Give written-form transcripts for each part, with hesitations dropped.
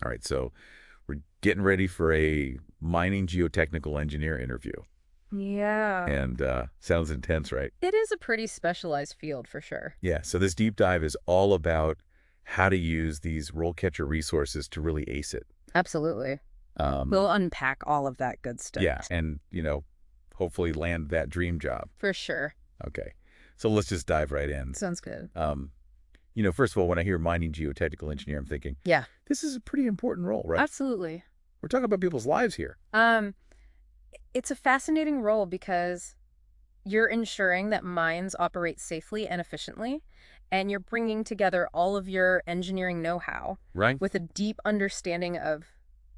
All right, so we're getting ready for a mining geotechnical engineer interview. Yeah. And sounds intense, right? It is a pretty specialized field for sure. Yeah, so this deep dive is all about how to use these RoleCatcher resources to really ace it. Absolutely. Um, We'll unpack all of that good stuff. yeah, and, hopefully land that dream job. For sure. Okay, so let's just dive right in. Sounds good. First of all, when I hear mining geotechnical engineer, I'm thinking, Yeah, this is a pretty important role, right? absolutely. We're talking about people's lives here. It's a fascinating role because you're ensuring that mines operate safely and efficiently, and you're bringing together all of your engineering know-how Right? with a deep understanding of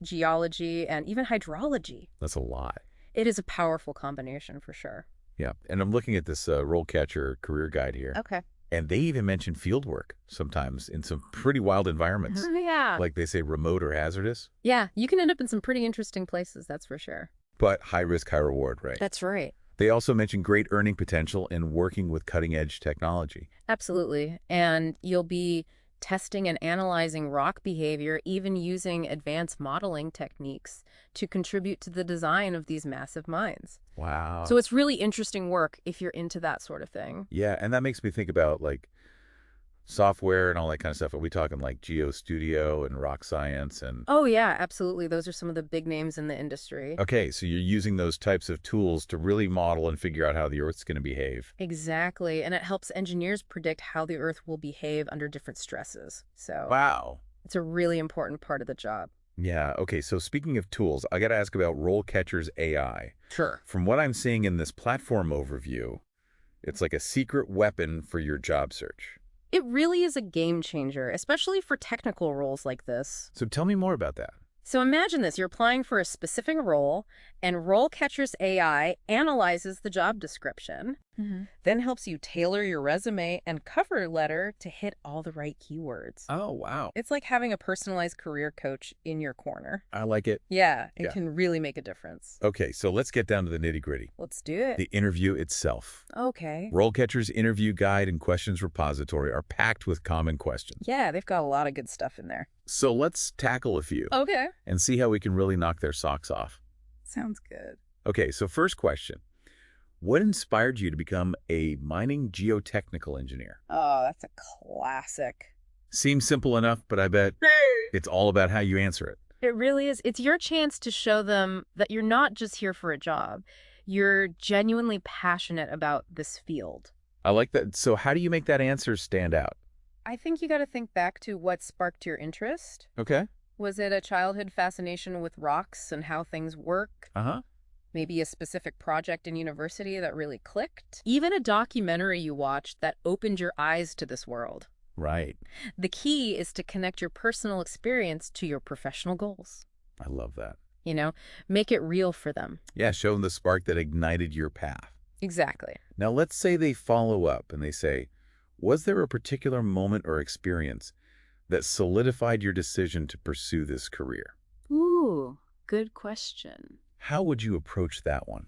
geology and even hydrology. That's a lot. It is a powerful combination for sure. Yeah, and I'm looking at this RoleCatcher career guide here, Okay. and they even mention field work sometimes in some pretty wild environments. Yeah. Like they say remote or hazardous, Yeah, you can end up in some pretty interesting places, that's for sure. but high risk, high reward, right? That's right. They also mention great earning potential in working with cutting edge technology. Absolutely. And you'll be testing and analyzing rock behavior, even using advanced modeling techniques to contribute to the design of these massive mines. Wow. So it's really interesting work if you're into that sort of thing. Yeah, and that makes me think about like software and all that kind of stuff. Are we talking like Geo Studio and Rock Science and Oh, yeah, absolutely. Those are some of the big names in the industry. okay, so you're using those types of tools to really model and figure out how the Earth's going to behave. Exactly. And it helps engineers predict how the Earth will behave under different stresses. So Wow. it's a really important part of the job. Yeah, okay, so speaking of tools, I got to ask about RoleCatcher's AI. Sure. From what I'm seeing in this platform overview, it's like a secret weapon for your job search. It really is a game changer, especially for technical roles like this. So tell me more about that. So imagine this, you're applying for a specific role, and RoleCatcher's AI analyzes the job description, then helps you tailor your resume and cover letter to hit all the right keywords. Oh, wow. It's like having a personalized career coach in your corner. I like it. Yeah, it Yeah. can really make a difference. Okay, so let's get down to the nitty-gritty. Let's do it. The interview itself. Okay. RoleCatcher's interview guide and questions repository are packed with common questions. Yeah, they've got a lot of good stuff in there. So let's tackle a few Okay. and see how we can really knock their socks off. Sounds good. Okay, so first question. What inspired you to become a mining geotechnical engineer? Oh, that's a classic. Seems simple enough, but I bet it's all about how you answer it. It really is. It's your chance to show them that you're not just here for a job. You're genuinely passionate about this field. I like that. So how do you make that answer stand out? I think you got to think back to what sparked your interest. Okay. Was it a childhood fascination with rocks and how things work? Uh-huh. Maybe a specific project in university that really clicked? Even a documentary you watched that opened your eyes to this world? Right. The key is to connect your personal experience to your professional goals. I love that. Make it real for them. Yeah, show them the spark that ignited your path. Exactly. Now, let's say they follow up and they say, was there a particular moment or experience that solidified your decision to pursue this career? Ooh, good question. How would you approach that one?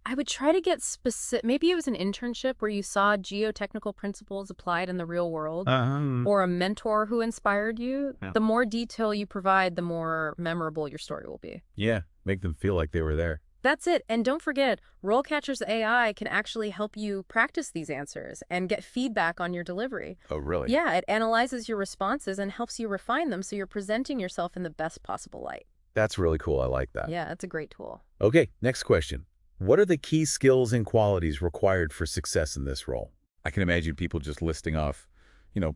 I would try to get specific. Maybe it was an internship where you saw geotechnical principles applied in the real world, or a mentor who inspired you. Yeah. The more detail you provide, the more memorable your story will be. Yeah, make them feel like they were there. That's it. And don't forget, RoleCatcher's AI can actually help you practice these answers and get feedback on your delivery. Oh, really? Yeah, it analyzes your responses and helps you refine them so you're presenting yourself in the best possible light. That's really cool. I like that. Yeah, it's a great tool. Okay, next question. What are the key skills and qualities required for success in this role? I can imagine people just listing off,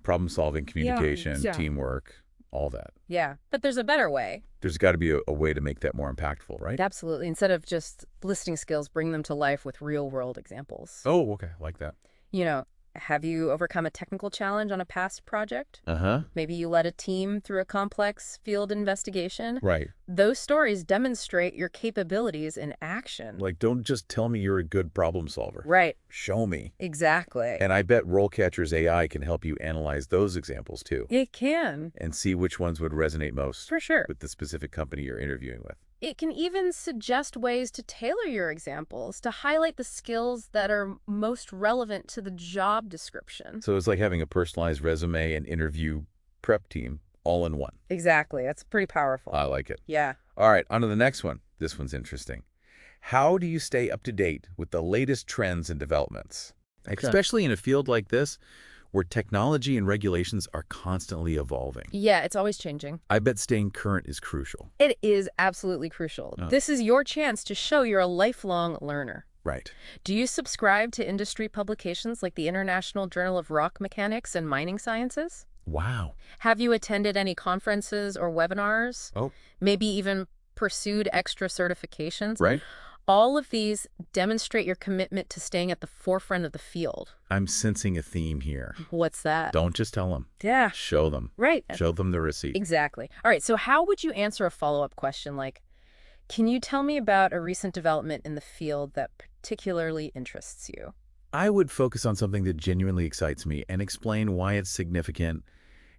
problem solving, communication, Yeah. teamwork, all that. Yeah, but there's a better way. There's got to be a way to make that more impactful, right? Absolutely. Instead of just listing skills, bring them to life with real-world examples. Oh, okay. I like that. Have you overcome a technical challenge on a past project? Uh-huh. Maybe you led a team through a complex field investigation. Right. Those stories demonstrate your capabilities in action. Like, don't just tell me you're a good problem solver. Right. Show me. Exactly. And I bet RoleCatcher's AI can help you analyze those examples too It can. and see which ones would resonate most For sure. with the specific company you're interviewing with. It can even suggest ways to tailor your examples to highlight the skills that are most relevant to the job description. So it's like having a personalized resume and interview prep team all in one. Exactly. That's pretty powerful. I like it. Yeah. All right, on to the next one. This one's interesting. How do you stay up to date with the latest trends and developments? Okay. Especially in a field like this, where technology and regulations are constantly evolving. Yeah, it's always changing. I bet staying current is crucial. It is absolutely crucial. This is your chance to show you're a lifelong learner. Right. Do you subscribe to industry publications like the International Journal of Rock Mechanics and Mining Sciences? Wow. Have you attended any conferences or webinars? Oh. Maybe even pursued extra certifications? Right. All of these demonstrate your commitment to staying at the forefront of the field. I'm sensing a theme here. What's that? Don't just tell them. Yeah. Show them. Right. Show them the receipt. Exactly. All right, so how would you answer a follow-up question like, can you tell me about a recent development in the field that particularly interests you? I would focus on something that genuinely excites me and explain why it's significant.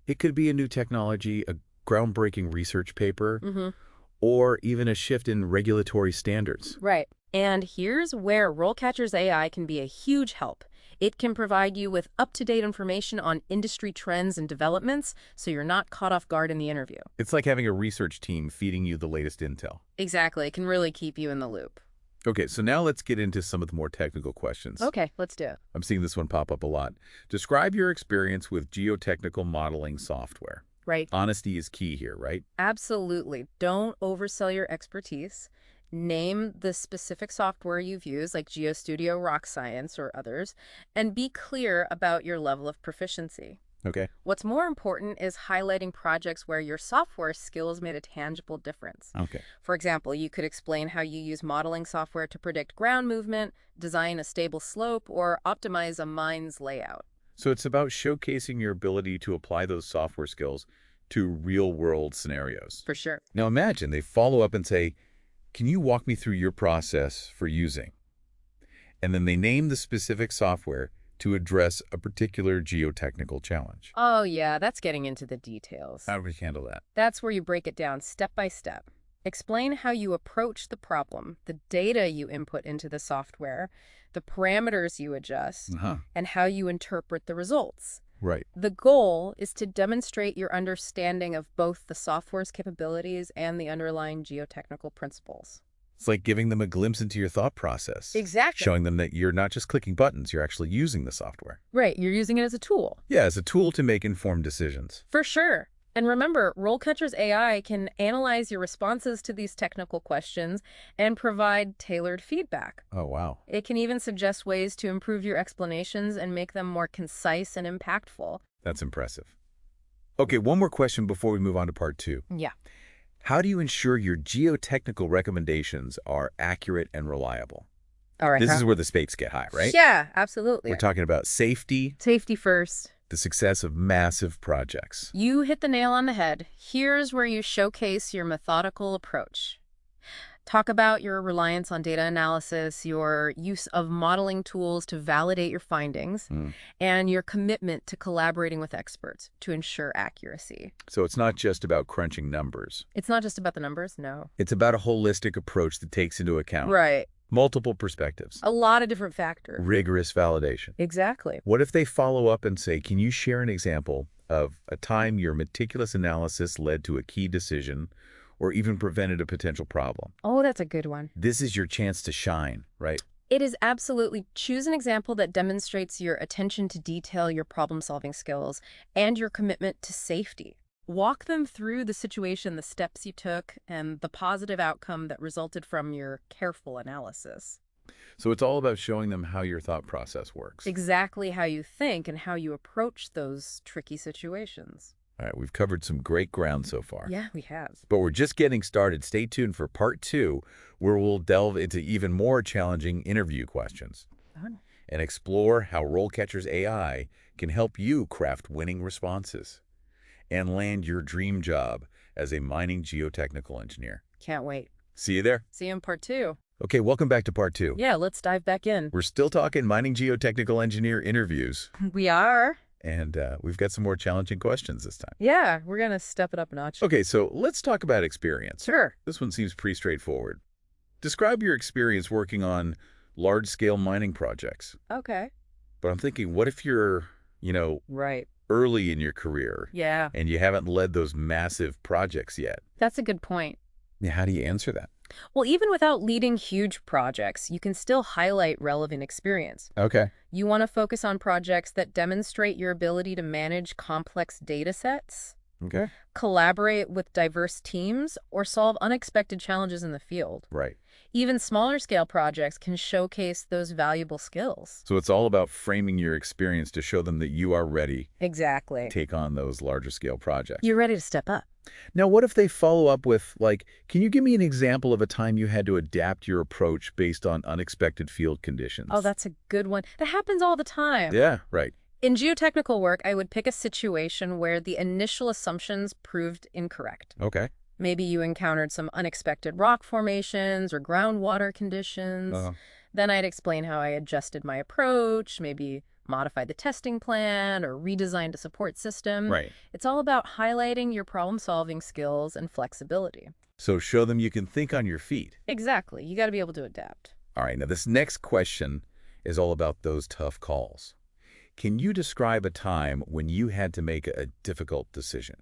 It could be a new technology, a groundbreaking research paper, or even a shift in regulatory standards. Right. And here's where RoleCatcher's AI can be a huge help. It can provide you with up-to-date information on industry trends and developments, so you're not caught off guard in the interview. It's like having a research team feeding you the latest intel. Exactly. It can really keep you in the loop. Okay, so now let's get into some of the more technical questions. Okay, let's do it. I'm seeing this one pop up a lot. Describe your experience with geotechnical modeling software. Right. Honesty is key here, right? Absolutely. Don't oversell your expertise. Name the specific software you've used, like GeoStudio, Rock Science, or others, and be clear about your level of proficiency. Okay. What's more important is highlighting projects where your software skills made a tangible difference. Okay. For example, you could explain how you use modeling software to predict ground movement, design a stable slope, or optimize a mine's layout. So it's about showcasing your ability to apply those software skills to real-world scenarios. For sure. Now imagine they follow up and say, can you walk me through your process for using? And then they name the specific software to address a particular geotechnical challenge. Oh, yeah, that's getting into the details. How do we handle that? That's where you break it down step by step. Explain how you approach the problem, the data you input into the software, the parameters you adjust, and how you interpret the results. Right. The goal is to demonstrate your understanding of both the software's capabilities and the underlying geotechnical principles. It's like giving them a glimpse into your thought process. Exactly. Showing them that you're not just clicking buttons, you're actually using the software. Right, you're using it as a tool. Yeah, as a tool to make informed decisions. For sure. And remember, RoleCatcher's AI can analyze your responses to these technical questions and provide tailored feedback. Oh, wow. It can even suggest ways to improve your explanations and make them more concise and impactful. That's impressive. Okay, one more question before we move on to part 2. Yeah. How do you ensure your geotechnical recommendations are accurate and reliable? All right. This is where the stakes get high, right? Yeah, absolutely. We're talking about safety. Safety first. The success of massive projects. You hit the nail on the head. Here's where you showcase your methodical approach. Talk about your reliance on data analysis, your use of modeling tools to validate your findings, and your commitment to collaborating with experts to ensure accuracy. So it's not just about crunching numbers. It's not just about the numbers, no. It's about a holistic approach that takes into account Right. multiple perspectives. A lot of different factors. Rigorous validation. Exactly. What if they follow up and say, can you share an example of a time your meticulous analysis led to a key decision or even prevented a potential problem? Oh, that's a good one. This is your chance to shine, right? It is absolutely. Choose an example that demonstrates your attention to detail, your problem-solving skills, and your commitment to safety. Walk them through the situation, the steps you took, and the positive outcome that resulted from your careful analysis. So it's all about showing them how your thought process works. Exactly how you think and how you approach those tricky situations. All right, we've covered some great ground so far. Yeah, we have. But we're just getting started. Stay tuned for part 2, where we'll delve into even more challenging interview questions and explore how RoleCatcher's AI can help you craft winning responses and land your dream job as a mining geotechnical engineer. Can't wait. See you there. See you in part 2. Okay, welcome back to part 2. Yeah, let's dive back in. We're still talking mining geotechnical engineer interviews. We are. And we've got some more challenging questions this time. Yeah, we're going to step it up a notch. Okay, so let's talk about experience. Sure. This one seems pretty straightforward. Describe your experience working on large-scale mining projects. Okay. But I'm thinking, what if you're, Right. early in your career Yeah, and you haven't led those massive projects yet. that's a good point. Yeah, how do you answer that? Well, even without leading huge projects, you can still highlight relevant experience. Okay. You want to focus on projects that demonstrate your ability to manage complex data sets, Okay. collaborate with diverse teams, or solve unexpected challenges in the field. Right. Even smaller scale projects can showcase those valuable skills. So it's all about framing your experience to show them that you are ready to Exactly. take on those larger scale projects. You're ready to step up. Now, what if they follow up with, like, can you give me an example of a time you had to adapt your approach based on unexpected field conditions? Oh, that's a good one. That happens all the time. Yeah, right. In geotechnical work, I would pick a situation where the initial assumptions proved incorrect. Okay. Maybe you encountered some unexpected rock formations or groundwater conditions. Then I'd explain how I adjusted my approach, maybe modified the testing plan or redesigned a support system. Right. It's all about highlighting your problem-solving skills and flexibility. So show them you can think on your feet. Exactly. You got to be able to adapt. All right, now this next question is all about those tough calls. Can you describe a time when you had to make a difficult decision?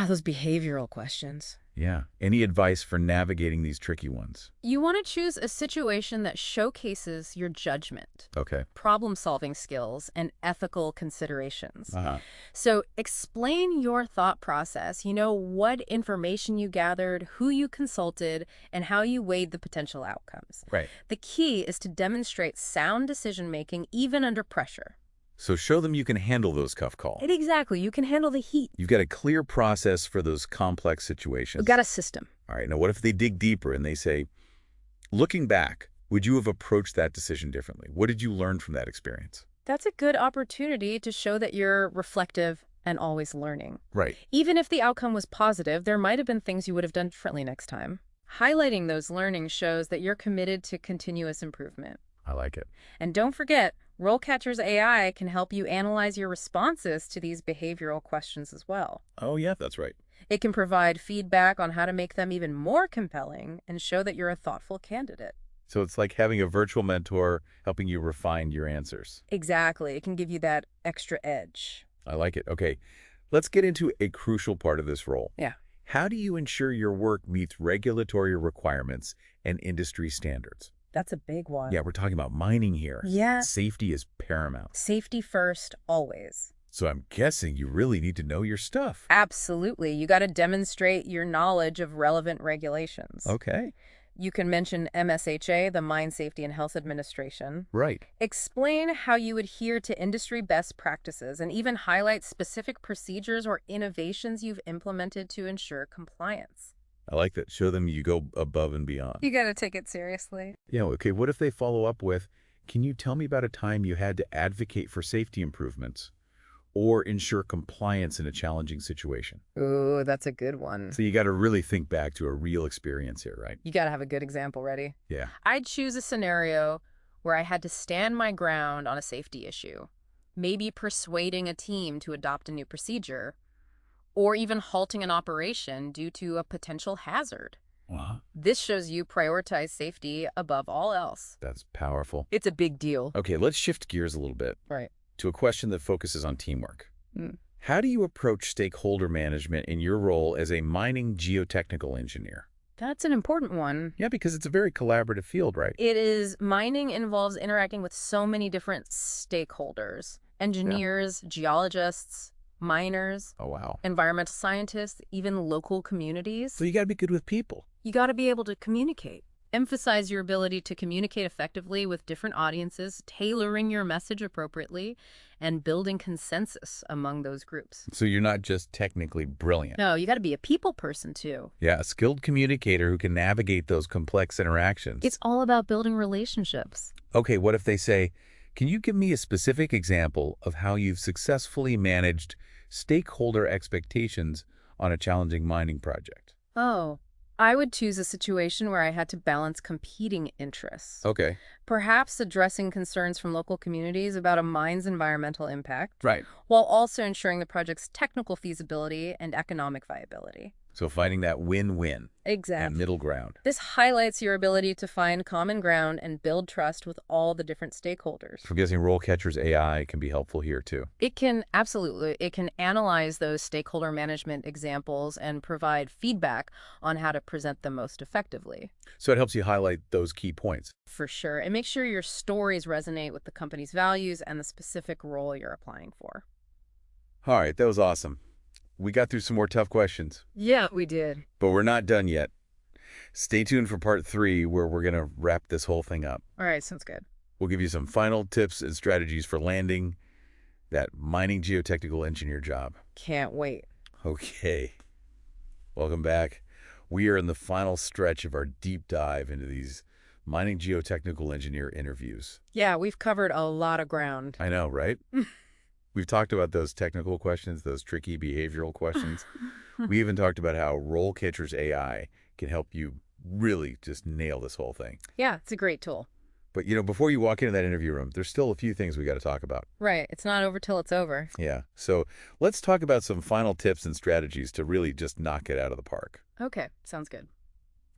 Those behavioral questions. Yeah. Any advice for navigating these tricky ones? You want to choose a situation that showcases your judgment, Okay. problem-solving skills, and ethical considerations. Uh-huh. So explain your thought process, what information you gathered, who you consulted, and how you weighed the potential outcomes. Right. The key is to demonstrate sound decision-making even under pressure. So show them you can handle those tough calls. Exactly. You can handle the heat. You've got a clear process for those complex situations. You've got a system. All right, now what if they dig deeper and they say, looking back, would you have approached that decision differently? What did you learn from that experience? That's a good opportunity to show that you're reflective and always learning. Right. Even if the outcome was positive, there might have been things you would have done differently next time. Highlighting those learnings shows that you're committed to continuous improvement. I like it. And don't forget, RoleCatcher's AI can help you analyze your responses to these behavioral questions as well. Oh, yeah, that's right. It can provide feedback on how to make them even more compelling and show that you're a thoughtful candidate. So it's like having a virtual mentor helping you refine your answers. Exactly. It can give you that extra edge. I like it. Okay, let's get into a crucial part of this role. Yeah. How do you ensure your work meets regulatory requirements and industry standards? That's a big one. Yeah, we're talking about mining here. Yeah. Safety is paramount. Safety first, always. So I'm guessing you really need to know your stuff. Absolutely. You got to demonstrate your knowledge of relevant regulations. Okay. You can mention MSHA, the Mine Safety and Health Administration. Right. Explain how you adhere to industry best practices and even highlight specific procedures or innovations you've implemented to ensure compliance. I like that. Show them you go above and beyond. You got to take it seriously. Yeah, okay, what if they follow up with, can you tell me about a time you had to advocate for safety improvements or ensure compliance in a challenging situation? Ooh, that's a good one. So you got to really think back to a real experience here, right? You got to have a good example ready. Yeah. I'd choose a scenario where I had to stand my ground on a safety issue, maybe persuading a team to adopt a new procedure, or even halting an operation due to a potential hazard. This shows you prioritize safety above all else. That's powerful. It's a big deal. Okay, let's shift gears a little bit Right. to a question that focuses on teamwork. Mm. How do you approach stakeholder management in your role as a mining geotechnical engineer? That's an important one. Yeah, because it's a very collaborative field, right? It is. Mining involves interacting with so many different stakeholders: engineers, geologists, miners, Oh, wow. environmental scientists, even local communities. So you got to be good with people. You got to be able to communicate. Emphasize your ability to communicate effectively with different audiences, tailoring your message appropriately, and building consensus among those groups. So you're not just technically brilliant. No, you got to be a people person too. Yeah, a skilled communicator who can navigate those complex interactions. It's all about building relationships. Okay, what if they say, can you give me a specific example of how you've successfully managed stakeholder expectations on a challenging mining project? Oh, I would choose a situation where I had to balance competing interests. Okay. Perhaps addressing concerns from local communities about a mine's environmental impact, Right. while also ensuring the project's technical feasibility and economic viability. So finding that win-win and Exactly. middle ground. This highlights your ability to find common ground and build trust with all the different stakeholders. I'm guessing RoleCatcher's AI can be helpful here too. It can analyze those stakeholder management examples and provide feedback on how to present them most effectively. So it helps you highlight those key points. For sure. And make sure your stories resonate with the company's values and the specific role you're applying for. All right, that was awesome. We got through some more tough questions. Yeah, we did. But we're not done yet. Stay tuned for part 3, where we're going to wrap this whole thing up. All right, sounds good. We'll give you some final tips and strategies for landing that mining geotechnical engineer job. Can't wait. Okay. Welcome back. We are in the final stretch of our deep dive into these mining geotechnical engineer interviews. Yeah, we've covered a lot of ground. I know, right? We've talked about those technical questions, those tricky behavioral questions. We even talked about how RoleCatcher's AI can help you really just nail this whole thing. Yeah, it's a great tool. But, before you walk into that interview room, there's still a few things we got to talk about. Right. It's not over till it's over. Yeah. So let's talk about some final tips and strategies to really just knock it out of the park. Okay, sounds good.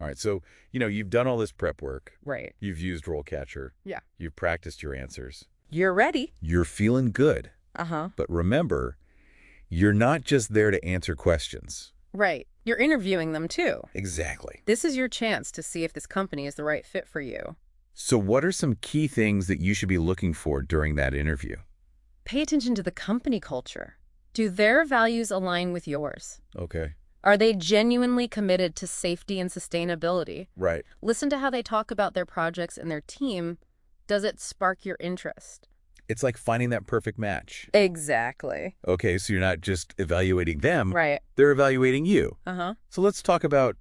All right. So, you've done all this prep work. Right. You've used RoleCatcher. Yeah. You've practiced your answers. You're ready. You're feeling good. Uh-huh. But remember, you're not just there to answer questions. Right. You're interviewing them too. Exactly. This is your chance to see if this company is the right fit for you. So what are some key things that you should be looking for during that interview? Pay attention to the company culture. Do their values align with yours? Okay. Are they genuinely committed to safety and sustainability? Right. Listen to how they talk about their projects and their team. Does it spark your interest? It's like finding that perfect match. Exactly. Okay, so you're not just evaluating them. Right. They're evaluating you. Uh-huh. So let's talk about,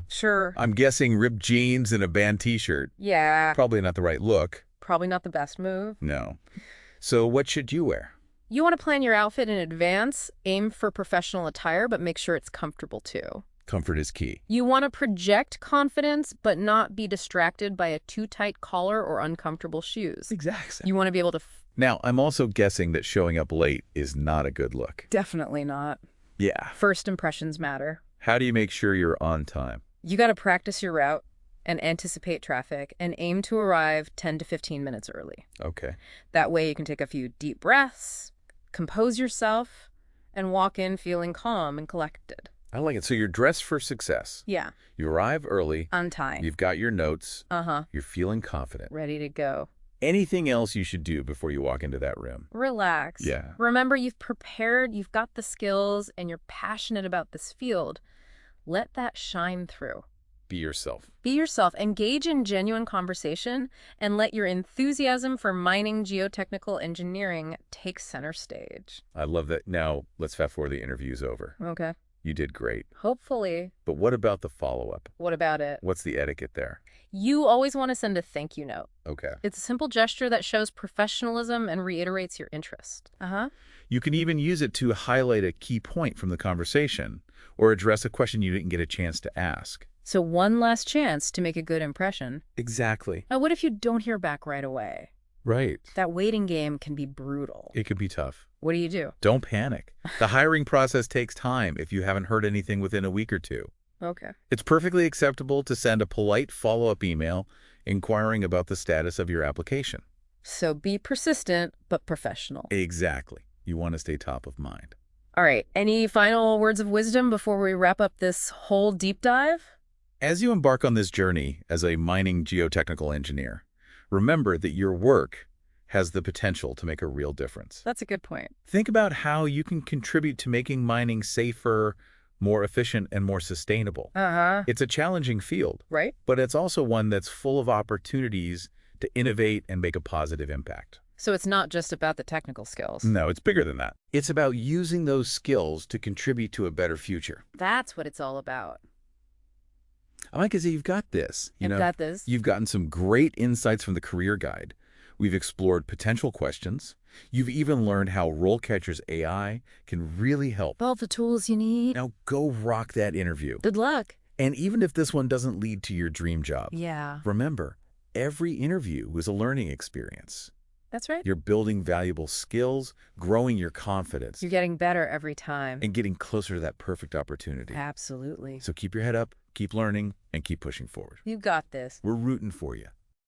Sure. I'm guessing ripped jeans and a band t-shirt. Yeah. Probably not the right look. Probably not the best move. No. So what should you wear? You want to plan your outfit in advance, aim for professional attire, but make sure it's comfortable too. Comfort is key. You want to project confidence, but not be distracted by a too tight collar or uncomfortable shoes. Exactly. You want to be able to... Now, I'm also guessing that showing up late is not a good look. Definitely not. Yeah. First impressions matter. How do you make sure you're on time? You got to practice your route and anticipate traffic and aim to arrive 10 to 15 minutes early. Okay. That way you can take a few deep breaths, compose yourself, and walk in feeling calm and collected. I like it. So you're dressed for success. Yeah. You arrive early. On time. You've got your notes. Uh-huh. You're feeling confident. Ready to go. Anything else you should do before you walk into that room? Relax. Yeah. Remember, you've prepared, you've got the skills, and you're passionate about this field. Let that shine through. Be yourself. Be yourself. Engage in genuine conversation and let your enthusiasm for mining geotechnical engineering take center stage. I love that. Now, let's fast forward, the interview's over. Okay. You did great. Hopefully. But what about the follow-up? What about it? What's the etiquette there? You always want to send a thank you note. Okay. It's a simple gesture that shows professionalism and reiterates your interest. Uh-huh. You can even use it to highlight a key point from the conversation or address a question you didn't get a chance to ask. So one last chance to make a good impression. Exactly. Now, what if you don't hear back right away? Right. That waiting game can be brutal. It could be tough. What do you do? Don't panic. The hiring process takes time if you haven't heard anything within a week or two. Okay. It's perfectly acceptable to send a polite follow-up email inquiring about the status of your application. So be persistent, but professional. Exactly. You want to stay top of mind. All right. Any final words of wisdom before we wrap up this whole deep dive? As you embark on this journey as a mining geotechnical engineer, remember that your work has the potential to make a real difference. That's a good point. Think about how you can contribute to making mining safer, more efficient, and more sustainable. Uh-huh. It's a challenging field, Right? but it's also one that's full of opportunities to innovate and make a positive impact. So it's not just about the technical skills. No, it's bigger than that. It's about using those skills to contribute to a better future. That's what it's all about. I like to say you've got this. I've got this. You've gotten some great insights from the career guide. We've explored potential questions. You've even learned how RoleCatcher's AI can really help. All the tools you need. Now go rock that interview. Good luck. And even if this one doesn't lead to your dream job, Yeah. remember, every interview was a learning experience. That's right. You're building valuable skills, growing your confidence, You're getting better every time. and getting closer to that perfect opportunity. Absolutely. So keep your head up, keep learning, and keep pushing forward. You got this. We're rooting for you.